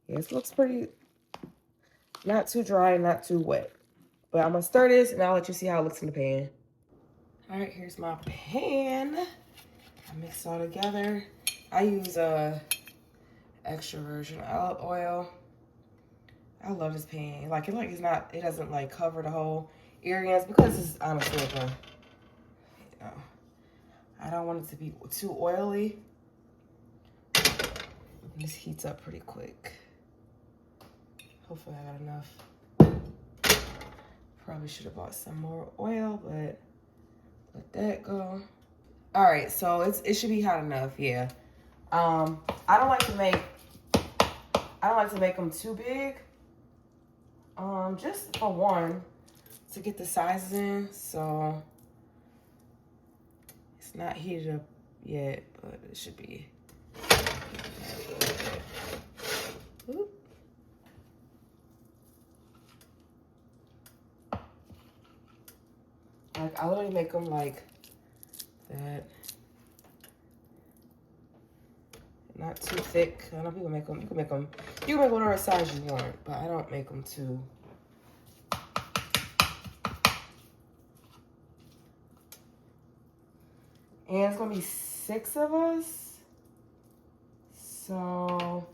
This looks pretty, not too dry, not too wet. But I'm gonna stir this and I'll let you see how it looks in the pan. All right, here's my pan. I mix it all together. I use extra virgin olive oil. I love this pan. Like it doesn't like cover the whole areas because it's honestly I don't want it to be too oily. And this heats up pretty quick. Hopefully I got enough. Probably should have bought some more oil, but let that go. All right, so it should be hot enough, yeah. I don't like to make them too big. Just for one, to get the sizes in, so it's not heated up yet, but it should be. Oop. Like I literally make them like that. Not too thick. I know people make them. You can make whatever size you want, but I don't make them too. And it's gonna be 6 of us. So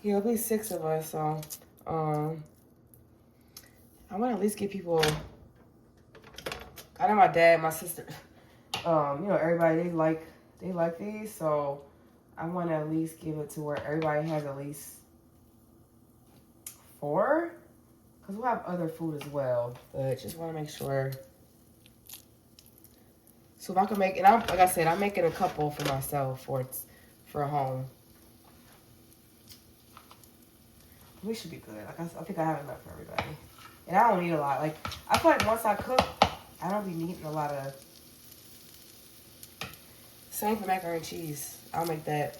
yeah, it'll be 6 of us. So I want to at least give people I know my dad, my sister, you know, everybody, they like these, so I want to at least give it to where everybody has at least 4, because we'll have other food as well, but just want to make sure. So if I can make, and like I said, I'm making a couple for myself for home. We should be good. Like I think I have enough for everybody. And I don't eat a lot. Like, I feel like once I cook, I don't be needing a lot of... Same for macaroni and cheese. I'll make that.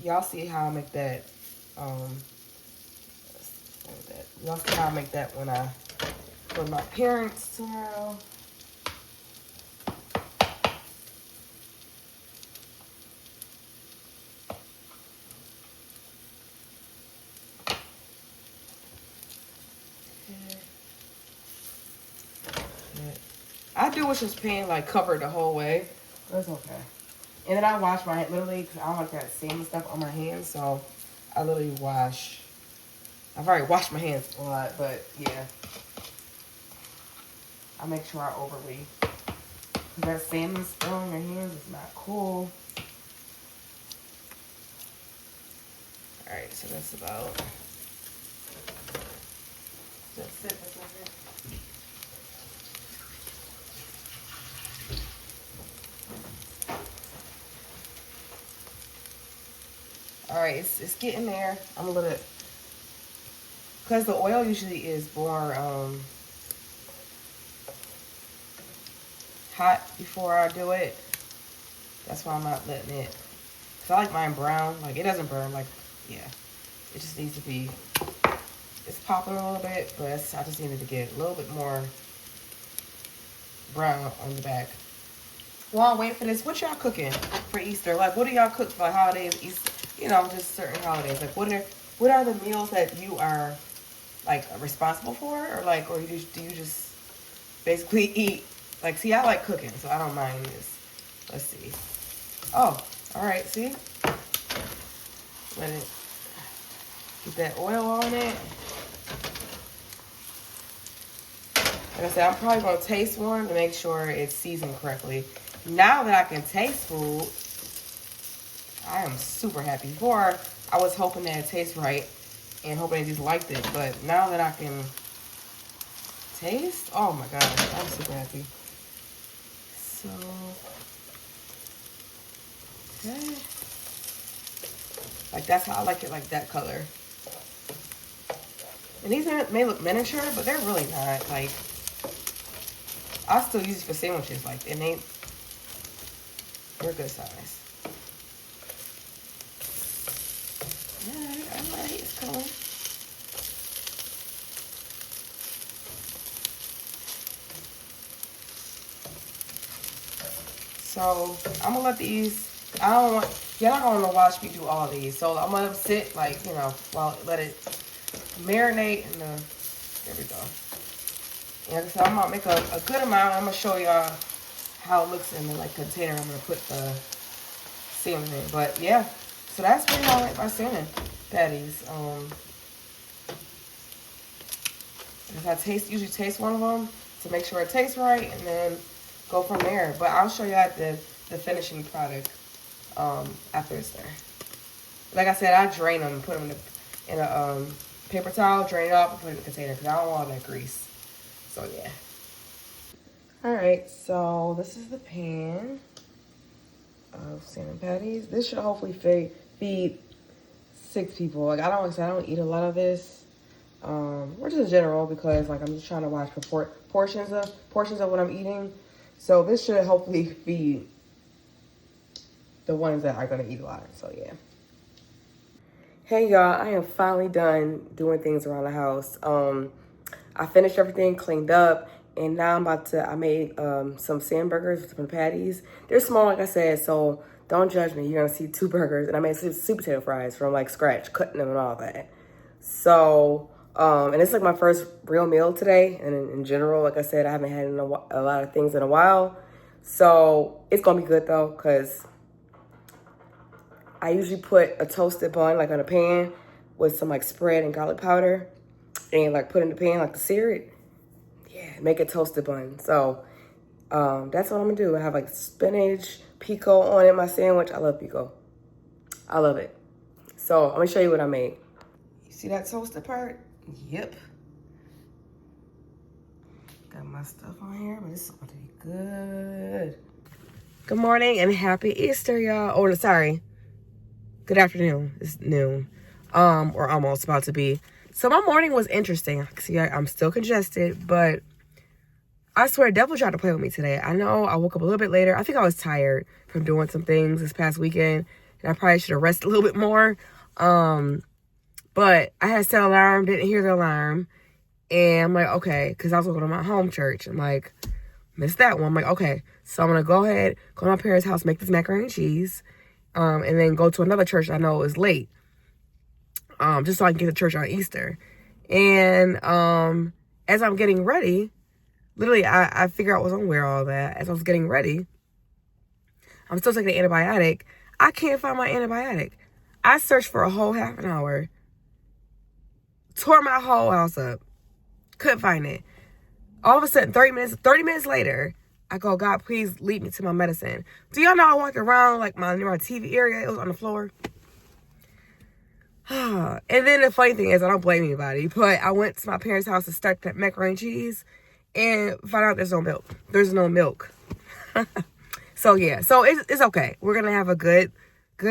Y'all see how I make that. Y'all see how I make that when I go to my parents tomorrow. I do wish this pan like covered the whole way. That's okay. And then I wash my hand literally because I don't like that same stuff on my hands. So I literally wash. I've already washed my hands a lot, but yeah. I make sure I overly. Because that salmon spill on your hands is not cool. Alright, so that's about. That's it. That's it. All right, it's getting there. I'm gonna let it, because the oil usually is more hot before I do it. That's why I'm not letting it. Cause I like mine brown. Like, it doesn't burn. Like, yeah, it just needs to be. It's popping a little bit, but I just needed to get a little bit more brown on the back. While I'm waiting for this, what y'all cooking for Easter? Like, what do y'all cook for like, holidays, Easter? You know, just certain holidays. Like, what are the meals that you are like responsible for, or like, or do you just basically eat? Like, see, I like cooking, so I don't mind this. Let's see. Oh, all right. See, let it get that oil on it. Like I said, I'm probably gonna taste one to make sure it's seasoned correctly. Now that I can taste food, I am super happy. Before, I was hoping that it tastes right and hoping they just liked it. But now that I can taste, oh my gosh, I'm super happy. So, okay. Like, that's how I like it, like that color. And these may look miniature, but they're really not. Like, I still use it for sandwiches. Like, they're good size. Alright, it's coming. So I'm gonna let these. I don't want. You're not gonna watch me do all these. So I'm gonna sit like, you know, while let it marinate and there we go. And so I'm gonna make a good amount. I'm gonna show y'all how it looks in the like container. I'm gonna put the salmon in. But yeah, so that's really how I like my salmon patties. If I usually taste one of them to make sure it tastes right, and then go from there. But I'll show you the finishing product after it's there. Like I said, I drain them and put them in a paper towel, drain it off, and put it in the container because I don't want all that grease. So yeah. All right, so this is the pan of salmon patties. This should hopefully feed 6 people. Like, I don't eat a lot of this, or just in general, because like I'm just trying to watch portions of what I'm eating. So this should hopefully feed the ones that are gonna eat a lot. So yeah. Hey y'all, I am finally done doing things around the house. I finished everything, cleaned up, and now I made some salmon burgers with some patties. They're small, like I said, so don't judge me. You're gonna see 2 burgers, and I made sweet potato fries from like scratch, cutting them and all that. So, and it's like my first real meal today, and in general, like I said, I haven't had a lot of things in a while. So it's gonna be good though, because I usually put a toasted bun like on a pan with some like spread and garlic powder, and like put in the pan like to sear it. Yeah, make a toasted bun. So That's what I'm gonna do. I have like spinach, pico on it, my sandwich. I love pico. I love it. So I'm gonna show you what I made. You see that toasted part? Yep. Got my stuff on here, but this is about to be good. Good morning and happy Easter, y'all. Oh, sorry. Good afternoon. It's noon. Or almost about to be. So my morning was interesting. See, I'm still congested, but I swear, devil tried to play with me today. I know I woke up a little bit later. I think I was tired from doing some things this past weekend, and I probably should have rested a little bit more. But I had set an alarm, didn't hear the alarm, and I'm like, okay, because I was going to my home church. I'm like, missed that one. I'm like, okay, so I'm going to go ahead, go to my parents' house, make this macaroni and cheese, and then go to another church I know is late, just so I can get to church on Easter. And as I'm getting ready, literally, I figured out I was gonna wear all that. As I was getting ready, I'm still taking an antibiotic. I can't find my antibiotic. I searched for a whole half an hour. Tore my whole house up. Couldn't find it. All of a sudden, 30 minutes later, I go, God, please lead me to my medicine. Do y'all know I walked around like near my TV area? It was on the floor. And then the funny thing is, I don't blame anybody, but I went to my parents' house to start that macaroni and cheese and find out there's no milk. There's no milk. So yeah, so it's okay. We're gonna have a good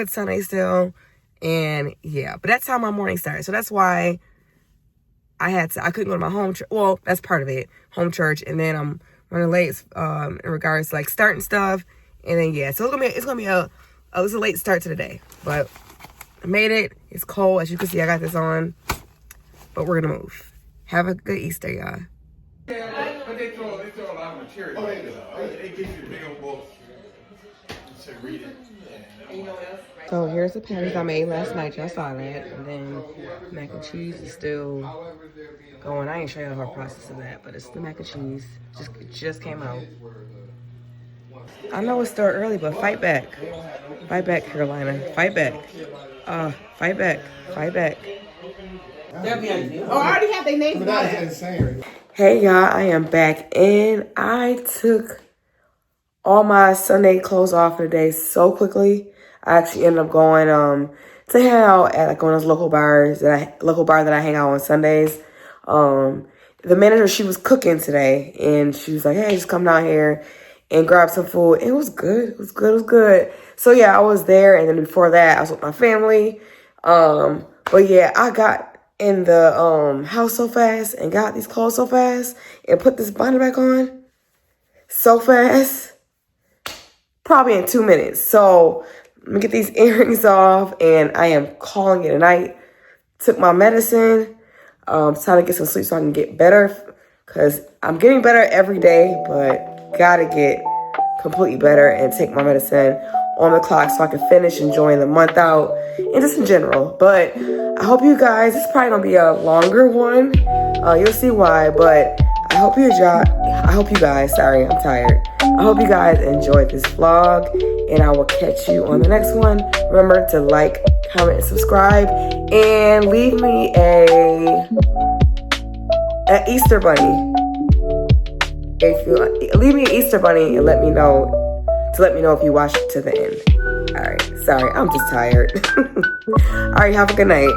Sunday still, and yeah. But that's how my morning started. So that's why I couldn't go to my home church. Well, that's part of it, home church, and then I'm running late in regards to like starting stuff, and then yeah. So it's gonna be a late start to the day, but I made it. It's cold, as you can see. I got this on, but we're gonna move. Have a good Easter, y'all. Yeah, but they throw a lot of material. Oh, they do. They give you the big old book. So read it. So here's the patties I made last night. Y'all saw that. And then mac and cheese is still going. I ain't show you the whole process of that, but it's the mac and cheese. It just came out. I know it's still early, but fight back. Fight back, Carolina. Fight back. Fight back. Fight back. Oh, I already have their names. Hey y'all, I am back and I took all my Sunday clothes off today so quickly. I actually ended up going to hang out at like one of those local bars that I hang out on Sundays. The manager, she was cooking today and she was like, hey, just come down here and grab some food. It was good. It was good. So yeah, I was there, and then before that I was with my family. But yeah, I got in the house so fast and got these clothes so fast and put this bonnet back on so fast, probably in 2 minutes. So let me get these earrings off, and I am calling it a night. Took my medicine. Time to get some sleep so I can get better, because I'm getting better every day, but gotta get completely better and take my medicine on the clock so I can finish enjoying the month out and just in general. But I hope you guys, this is probably gonna be a longer one. You'll see why, but I hope you guys, sorry, I'm tired. I hope you guys enjoyed this vlog, and I will catch you on the next one. Remember to like, comment, and subscribe, and leave me an Easter bunny. If you leave me an Easter bunny and let me know if you watched it to the end. All right, sorry, I'm just tired. All right, have a good night.